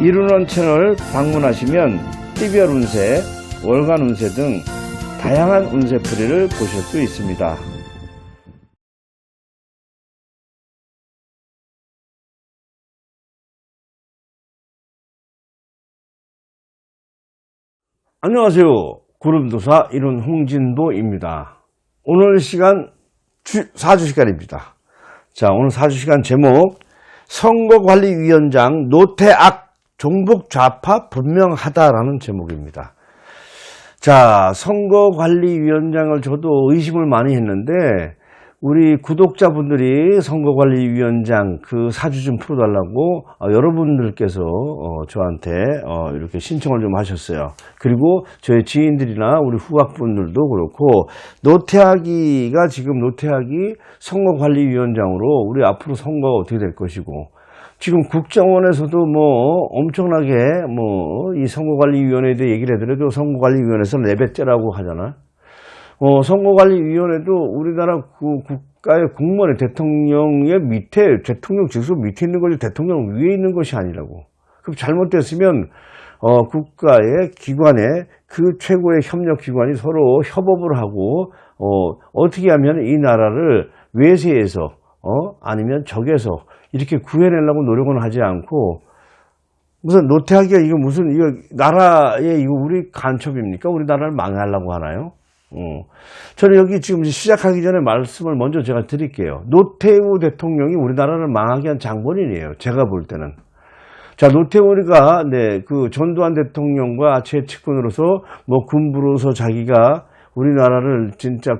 이룬원 채널 방문하시면 TVR 운세, 월간 운세 등 다양한 운세풀이를 보실 수 있습니다. 안녕하세요. 구름도사 이룬 홍진도입니다. 오늘 시간 4주 시간입니다. 자, 오늘 4주 시간 제목 선거관리위원장 노태악 종북 좌파 분명하다라는 제목입니다. 자, 선거관리위원장을 저도 의심을 많이 했는데 우리 구독자분들이 선거관리위원장 그 사주 좀 풀어달라고 여러분들께서 저한테 이렇게 신청을 좀 하셨어요. 그리고 저희 지인들이나 우리 후학분들도 그렇고 노태악이가 지금 노태악이 선거관리위원장으로 우리 앞으로 선거가 어떻게 될 것이고 지금 국정원에서도 뭐 엄청나게 뭐 이 선거관리위원회에 대해 얘기를 해더라도 선거관리위원회에서 레벨째라고 하잖아. 선거관리위원회도 우리나라 국가의 공무원의 대통령의 밑에, 대통령 직속 밑에 있는 것이 대통령 위에 있는 것이 아니라고. 그럼 잘못됐으면, 국가의 기관에 그 최고의 협력기관이 서로 협업을 하고, 어떻게 하면 이 나라를 외세에서, 아니면 적에서 이렇게 구해내려고 노력은 하지 않고, 무슨 노태악이가 이거 무슨, 이거 나라에 이거 우리 간첩입니까? 우리나라를 망하려고 하나요? 저는 여기 지금 시작하기 전에 말씀을 먼저 제가 드릴게요. 노태우 대통령이 우리나라를 망하게 한 장본인이에요. 제가 볼 때는. 자, 노태우가, 그 전두환 대통령과 최측근으로서, 군부로서 자기가 우리나라를 진짜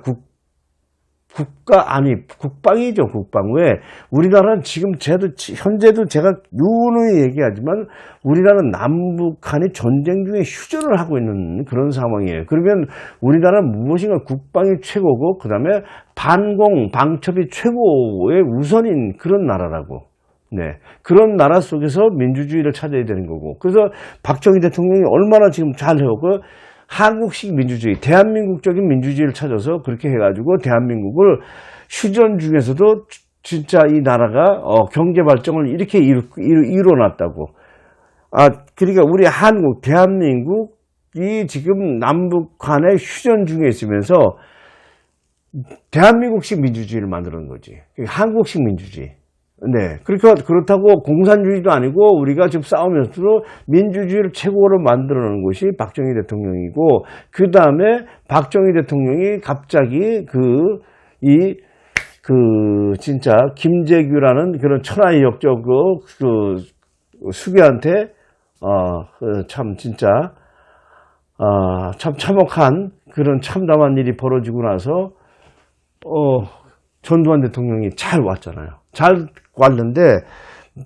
국방이죠, 국방. 왜? 우리나라는 지금 현재도 제가 누누이 얘기하지만 우리나라는 남북한이 전쟁 중에 휴전을 하고 있는 그런 상황이에요. 그러면 우리나라는 무엇인가 국방이 최고고, 그 다음에 방첩이 최고의 우선인 그런 나라라고. 네. 그런 나라 속에서 민주주의를 찾아야 되는 거고. 그래서 박정희 대통령이 얼마나 지금 잘 해오고, 한국식 민주주의, 대한민국적인 민주주의를 찾아서 그렇게 해가지고 대한민국을 휴전 중에서도 진짜 이 나라가 경제 발전을 이렇게 이뤄놨다고. 그러니까 우리 한국, 대한민국이 지금 남북한의 휴전 중에 있으면서 대한민국식 민주주의를 만드는 거지. 한국식 민주주의. 네. 그러니까 그렇다고 공산주의도 아니고 우리가 지금 싸우면서도 민주주의를 최고로 만들어내는 것이 박정희 대통령이고, 그 다음에 박정희 대통령이 갑자기 진짜 김재규라는 그런 천하의 역적 수괴한테, 참 참혹한 그런 참담한 일이 벌어지고 나서, 전두환 대통령이 잘 왔잖아요. 잘 왔는데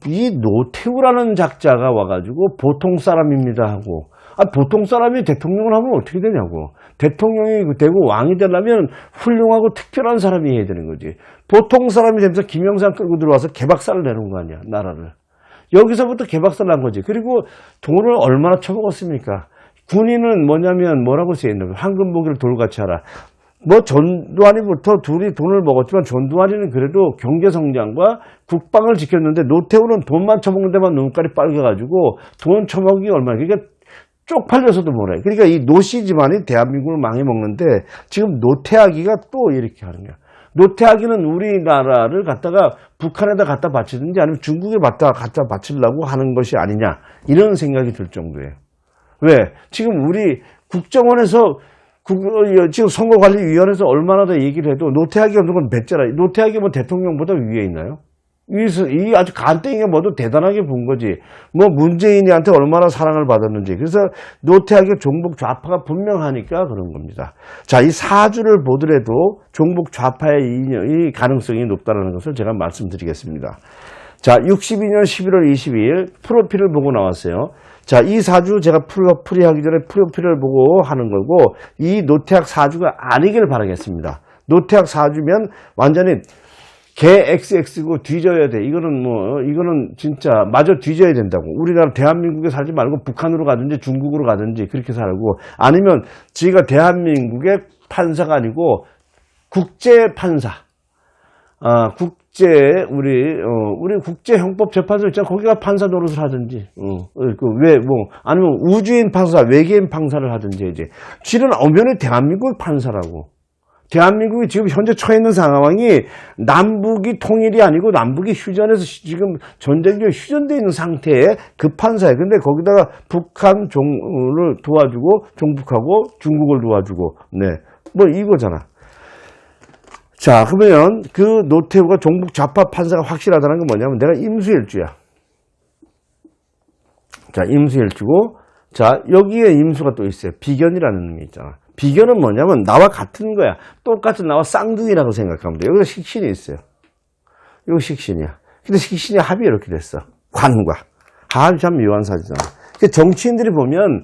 이 노태우라는 작자가 와가지고 보통 사람입니다 하고, 보통 사람이 대통령을 하면 어떻게 되냐고. 대통령이 되고 왕이 되려면 훌륭하고 특별한 사람이 해야 되는 거지. 보통 사람이 되면서 김영삼 끌고 들어와서 개박살을 내는 거 아니야, 나라를. 여기서부터 개박살 난 거지. 그리고 돈을 얼마나 처먹었습니까? 군인은 뭐라고 쓰여있나, 황금보기를 돌같이 하라. 전두환이부터 둘이 돈을 먹었지만 전두환이는 그래도 경제성장과 국방을 지켰는데 노태우는 돈만 처먹는 데만 눈깔이 빨개가지고 돈 처먹기 얼마나, 그러니까 쪽팔려서도 뭐래. 그러니까 이 노씨 집안이 대한민국을 망해먹는데 지금 노태악이가 또 이렇게 하는 거야. 노태악이는 우리나라를 갖다가 북한에다 갖다 바치든지 아니면 중국에 갖다 바치려고 하는 것이 아니냐, 이런 생각이 들 정도예요. 왜? 지금 우리 국정원에서 지금 선거관리위원회에서 얼마나 더 얘기를 해도 노태악이가 누군 뱉잖아. 노태악이 대통령보다 위에 있나요? 이 아주 간땡이가 뭐도 대단하게 본 거지. 문재인이한테 얼마나 사랑을 받았는지. 그래서 노태악의 종북 좌파가 분명하니까 그런 겁니다. 자, 이 사주를 보더라도 종북 좌파의 이 가능성이 높다는 것을 제가 말씀드리겠습니다. 자, 62년 11월 22일 프로필을 보고 나왔어요. 자, 이 사주 제가 풀이하기 전에 프로필을 보고 하는 거고, 이 노태악 사주가 아니길 바라겠습니다. 노태악 사주면 완전히 개 XX고 뒤져야 돼. 이거는 진짜 마저 뒤져야 된다고. 우리나라 대한민국에 살지 말고 북한으로 가든지 중국으로 가든지 그렇게 살고, 아니면 지가 대한민국의 판사가 아니고 국제 판사. 우리 국제형법재판소 있잖아. 거기가 판사 노릇을 하든지, 아니면 우주인 판사, 외계인 판사를 하든지, 이제. 실은 엄연히 대한민국 판사라고. 대한민국이 지금 현재 처해 있는 상황이 남북이 통일이 아니고 남북이 휴전해서 지금 전쟁적으로 휴전되어 있는 상태의 그 판사예요. 근데 거기다가 북한 종을 도와주고, 종북하고, 중국을 도와주고, 네. 뭐 이거잖아. 자, 그러면 그 노태우가 종북 좌파 판사가 확실하다는 건 뭐냐면 내가 임수일주야. 자, 임수일주고, 자, 여기에 임수가 또 있어요. 비견이라는 놈이 있잖아. 비견은 뭐냐면 나와 같은 거야. 똑같은 나와 쌍둥이라고 생각하면 돼. 여기서 식신이 있어요. 이거 식신이야. 근데 식신이 합이 이렇게 됐어. 관과. 합이 참 묘한 사주잖아. 정치인들이 보면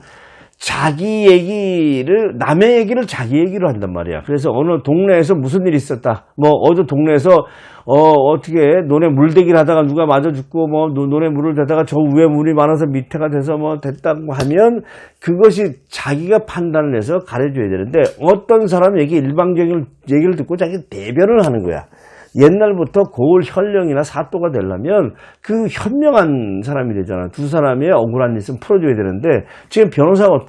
자기 얘기를, 남의 얘기를 자기 얘기로 한단 말이야. 그래서 어느 동네에서 무슨 일이 있었다. 뭐, 어느 동네에서, 어떻게, 논에 물대기를 하다가 누가 맞아 죽고, 뭐, 논에 물을 대다가 저 위에 물이 많아서 밑에가 돼서 뭐, 됐다고 하면, 그것이 자기가 판단을 해서 가려줘야 되는데, 어떤 사람 일방적인 얘기를 듣고 자기 대변을 하는 거야. 옛날부터 고을 현령이나 사또가 되려면 그 현명한 사람이 되잖아. 두 사람의 억울한 일 있으면 풀어줘야 되는데 지금 변호사가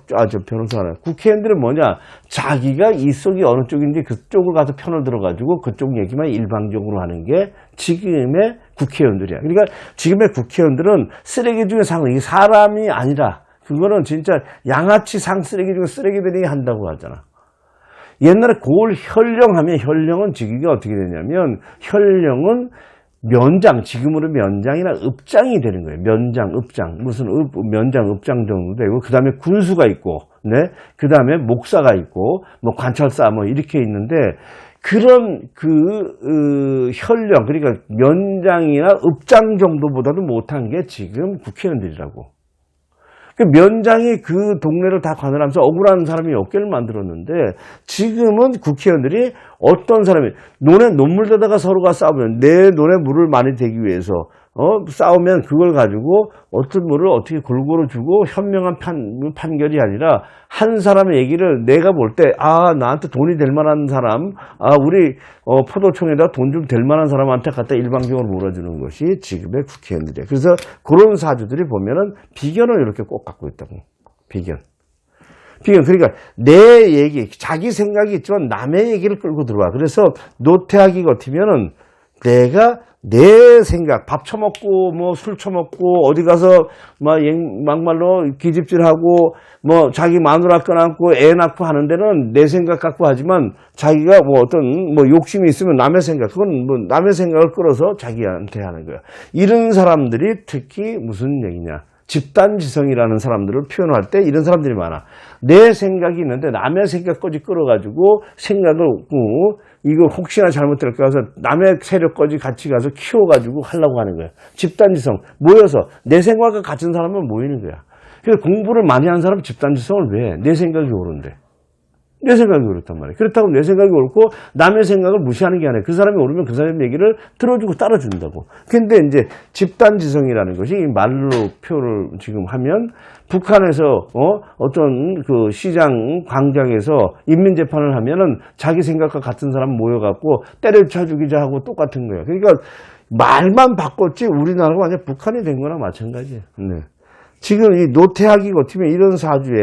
국회의원들은 뭐냐, 자기가 이 속이 어느 쪽인지 그쪽을 가서 편을 들어가지고 그쪽 얘기만 일방적으로 하는 게 지금의 국회의원들이야. 그러니까 지금의 국회의원들은 쓰레기 중에 이게 사람이 아니라 그거는 진짜 양아치 쓰레기 중에 쓰레기들이 한다고 하잖아. 옛날에 고을 현령하면 현령은 직위가 어떻게 되냐면 현령은 면장, 지금으로 면장이나 읍장이 되는 거예요. 면장, 읍장. 무슨 면장, 읍장 정도 되고, 그 다음에 군수가 있고, 네. 그 다음에 목사가 있고, 뭐 관찰사 뭐 이렇게 있는데, 그런 현령, 그러니까 면장이나 읍장 정도보다도 못한 게 지금 국회의원들이라고. 그 면장이 그 동네를 다 관할하면서 억울한 사람이 어깨를 만들었는데 지금은 국회의원들이 어떤 사람이 논물 대다가 서로가 싸우면 내 논에 물을 많이 대기 위해서 싸우면 그걸 가지고 어떤 물을 어떻게 골고루 주고 현명한 판결이 아니라 한 사람의 얘기를 내가 볼 때 나한테 돈이 될 만한 사람, 우리 포도청에다 돈 좀 될 만한 사람한테 갖다 일방적으로 몰아주는 것이 지금의 국회의원들이에요. 그래서 그런 사주들이 보면은 비견을 이렇게 꼭 갖고 있다고. 비견. 그러니까 내 얘기, 자기 생각이 있지만 남의 얘기를 끌고 들어와. 그래서 노태하기 같으면은 내가 내 생각, 밥 처먹고, 뭐, 술 처먹고, 어디 가서, 막말로 기집질하고, 뭐, 자기 마누라 껴안고, 애 낳고 하는 데는 내 생각 갖고 하지만, 자기가 뭐 어떤, 욕심이 있으면 남의 생각, 그건 뭐, 남의 생각을 끌어서 자기한테 하는 거야. 이런 사람들이 특히 무슨 얘기냐. 집단지성이라는 사람들을 표현할 때 이런 사람들이 많아. 내 생각이 있는데 남의 생각까지 끌어가지고 생각을 이거 혹시나 잘못될까 해서 남의 세력까지 같이 가서 키워가지고 하려고 하는 거야. 집단지성. 모여서 내 생각과 같은 사람은 모이는 거야. 그래서 공부를 많이 한 사람은 집단지성을 왜 해? 내 생각이 옳은데. 내 생각이 옳단 말이야. 그렇다고 내 생각이 옳고 남의 생각을 무시하는 게 아니라 그 사람이 옳으면 그 사람의 얘기를 들어주고 따라준다고. 근데 이제 집단지성이라는 것이 말로 표를 지금 하면 북한에서 어떤 그 시장 광장에서 인민재판을 하면은 자기 생각과 같은 사람 모여갖고 때려쳐 죽이자 하고 똑같은 거예요. 그러니까 말만 바꿨지 우리나라가 완전 북한이 된 거나 마찬가지예요. 네. 지금 이 노태하기 같으면 이런 사주에,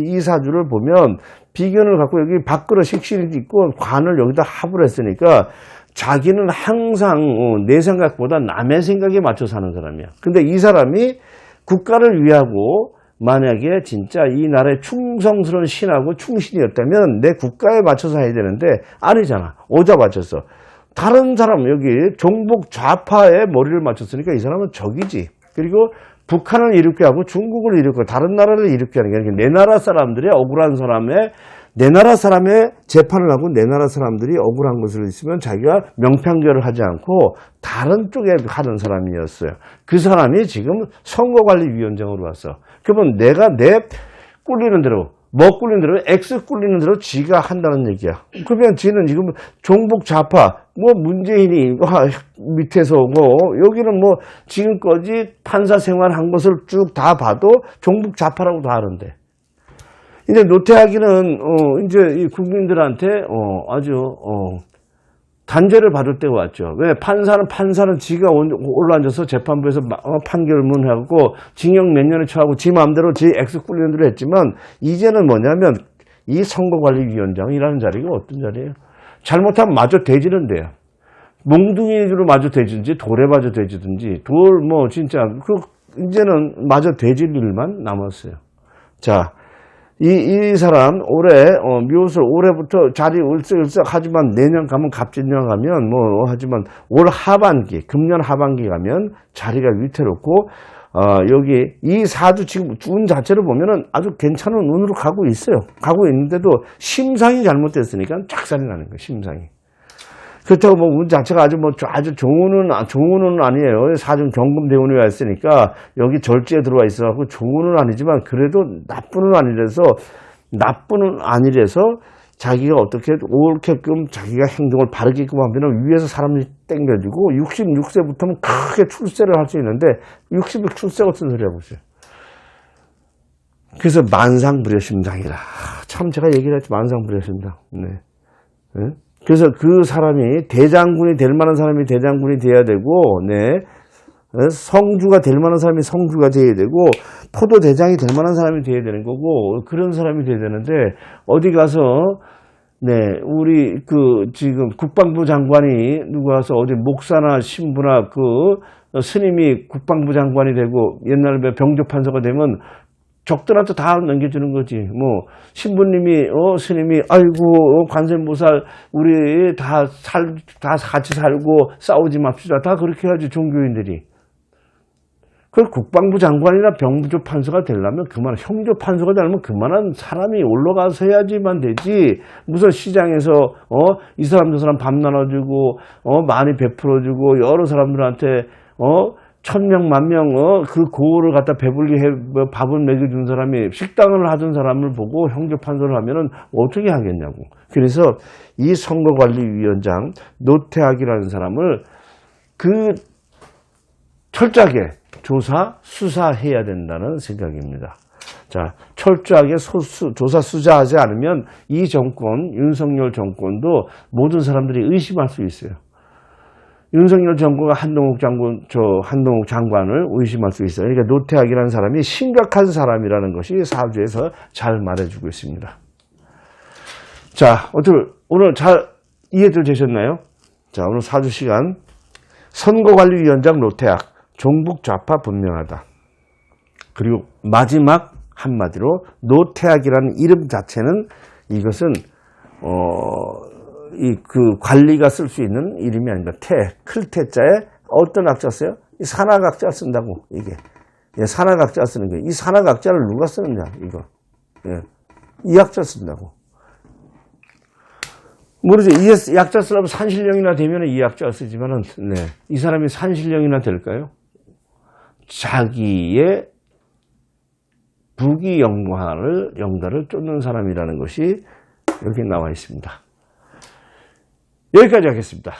이 사주를 보면 비견을 갖고 여기 밖으로 식신이 있고 관을 여기다 합을 했으니까 자기는 항상 내 생각보다 남의 생각에 맞춰 사는 사람이야. 근데 이 사람이 국가를 위하고 만약에 진짜 이 나라의 충성스러운 신하고 충신이었다면 내 국가에 맞춰서 해야 되는데 아니잖아. 오자 맞췄어. 다른 사람 여기 종북 좌파에 머리를 맞췄으니까 이 사람은 적이지. 그리고 북한을 일으켜 하고 중국을 일으켜 다른 나라를 일으켜 하는 게 아니라 내 나라 사람들이 억울한 사람의 내 나라 사람의 재판을 하고 내 나라 사람들이 억울한 것을 있으면 자기가 명판결을 하지 않고 다른 쪽에 하는 사람이었어요. 그 사람이 지금 선거관리위원장으로 왔어. 그러면 내가 내 꿀리는 대로 꿀리는 대로 X 꿀리는 대로 지가 한다는 얘기야. 그러면 지는 지금 종북 좌파 문재인이 밑에서 여기는 지금까지 판사 생활한 것을 쭉 다 봐도 종북 좌파라고 다 하는데 이제 노태하기는 이제 이 국민들한테 아주 단죄를 받을 때가 왔죠. 왜? 판사는 지가 올라앉아서 재판부에서 판결문하고 징역 몇 년을 처하고 지 마음대로 지 X 꿀리는 대로 했지만, 이제는 뭐냐면 이 선거관리위원장이라는 자리가 어떤 자리예요? 잘못하면 마저 대지는 돼요. 몽둥이로 마저 대지든지 돌에 마저 대지든지, 진짜 이제는 마저 대질 일만 남았어요. 자, 이 사람 묘술 올해부터 자리 을썩을썩 하지만 내년 가면 갑진년 가면 하지만 올 하반기, 금년 하반기 가면 자리가 위태롭고, 여기 이 사주 지금 운 자체를 보면은 아주 괜찮은 운으로 가고 있어요. 가고 있는데도 심상이 잘못됐으니까 쫙살이 나는 거예요, 심상이. 그렇다고 운 자체가 아주 좋은 운은 아니에요. 사중 경금 대운이 와 있으니까 여기 절지에 들어와 있어갖고 좋은 운은 아니지만 그래도 나쁜 운은 아니라서 자기가 어떻게 옳게끔 자기가 행동을 바르게끔 하면 위에서 사람이 땡겨지고 66세부터는 크게 출세를 할 수 있는데 60일 출세가 어떤 소리 하고 있어요. 그래서 만상불여심장이다. 참 제가 얘기를 했지, 만상불여심장. 네. 네? 그래서 그 사람이 대장군이 될 만한 사람이 대장군이 돼야 되고, 네. 성주가 될 만한 사람이 성주가 돼야 되고, 포도 대장이 될 만한 사람이 돼야 되는 거고, 그런 사람이 돼야 되는데, 어디 가서, 네, 우리 지금 국방부 장관이 누구 와서 어디 목사나 신부나 스님이 국방부 장관이 되고, 옛날에 병조판서가 되면 적들한테 다 넘겨주는 거지. 신부님이, 스님이, 아이고, 관세음보살, 우리 다 같이 살고 싸우지 맙시다. 다 그렇게 하지, 종교인들이. 그걸 국방부 장관이나 병조판서가 되려면 형조판서가 되려면 그만한 사람이 올라가서 해야지만 되지. 무슨 시장에서, 이 사람 저 사람 밥 나눠주고, 많이 베풀어주고, 여러 사람들한테, 1000명, 10,000명, 그 고을을 갖다 배불리 밥을 먹여준 사람이 식당을 하던 사람을 보고 형조판서를 하면은 어떻게 하겠냐고. 그래서 이 선거관리위원장 노태학이라는 사람을 철저하게 수사해야 된다는 생각입니다. 자, 철저하게 조사, 수사하지 않으면 이 정권, 윤석열 정권도 모든 사람들이 의심할 수 있어요. 윤석열 정부가 한동욱 장관을 의심할 수 있어요. 그러니까 노태학이라는 사람이 심각한 사람이라는 것이 사주에서 잘 말해주고 있습니다. 자, 오늘 잘 이해들 되셨나요? 자, 오늘 사주 시간. 선거관리위원장 노태학, 종북 좌파 분명하다. 그리고 마지막 한마디로 노태학이라는 이름 자체는 이것은 관리가 쓸 수 있는 이름이 아닙니다. 클태자에 어떤 학자 써요? 이 산학학자 쓴다고, 이게. 예, 산학학자 쓰는 거예요. 이 산학학자를 누가 쓰느냐, 이거. 예, 이 학자 쓴다고. 모르죠. 이 학자 쓰려면 산신령이나 되면 이 학자 쓰지만은, 네. 이 사람이 산신령이나 될까요? 자기의 영달을 쫓는 사람이라는 것이 여기 나와 있습니다. 여기까지 하겠습니다.